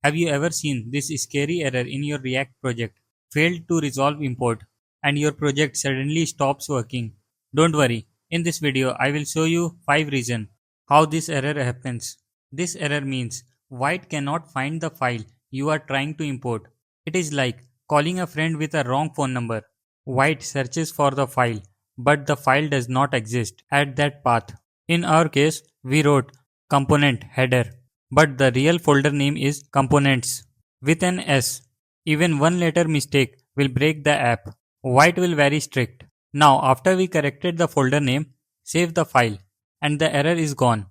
Have you ever seen this scary error in your React project? Failed to resolve import and your project suddenly stops working. Don't worry, in this video I will show you 5 reasons how this error happens. This error means Vite cannot find the file you are trying to import. It is like calling a friend with a wrong phone number. Vite searches for the file, but the file does not exist at that path. In our case, we wrote component header, but the real folder name is components with an S. Even one letter mistake will break the app. Vite will very strict. Now after we corrected the folder name, save the file and the error is gone.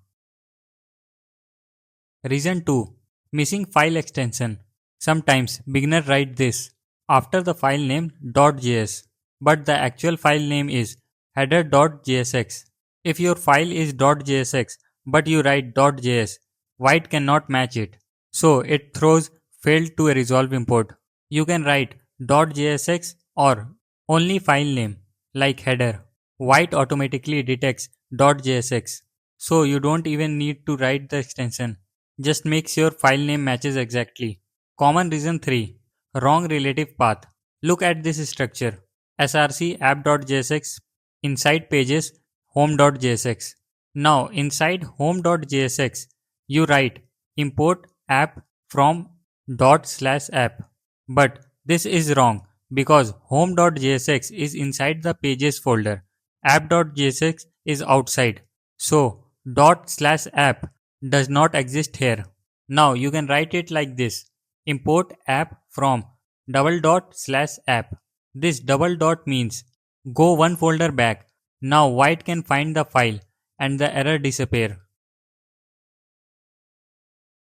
Reason 2. Missing file extension. Sometimes beginners write this after the file name .js, but the actual file name is header.jsx. If your file is .jsx but you write .js, Vite cannot match it. So it throws failed to resolve import. You can write .jsx or only file name like header. Vite automatically detects .jsx. So you don't even need to write the extension. Just make sure file name matches exactly. Common reason 3. Wrong relative path. Look at this structure. src app.jsx inside pages home.jsx. Now inside home.jsx you write import app from ./app. But this is wrong because home.jsx is inside the pages folder. App.jsx is outside. So ./app does not exist here. Now you can write it like this. Import app from /app. This double dot means go one folder back. Now Vite can find the file and the error disappear.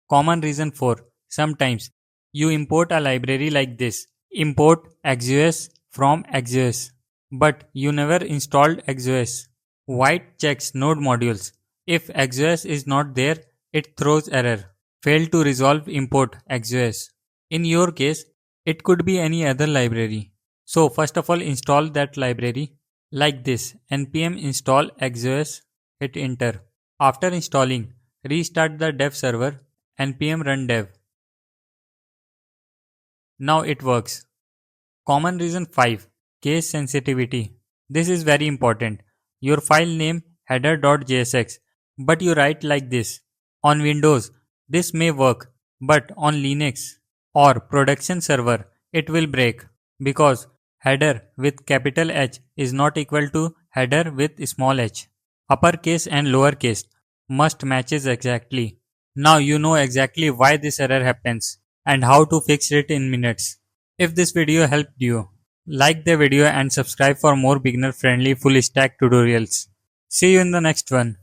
Common reason 4. Sometimes you import a library like this. Import XOS from XOS. But you never installed XOS. Vite checks node modules. If XOS is not there, it throws error. Fail to resolve import XOS. In your case, it could be any other library. So first of all install that library like this. npm install XOS, hit enter. After installing, restart the dev server, npm run dev. Now it works. Common reason 5. Case sensitivity. This is very important. Your file name header.jsx, but you write like this. On Windows, this may work, but on Linux or production server, it will break because header with capital H is not equal to header with small h. Uppercase and lowercase must matches exactly. Now you know exactly why this error happens and how to fix it in minutes. If this video helped you, like the video and subscribe for more beginner friendly full stack tutorials. See you in the next one.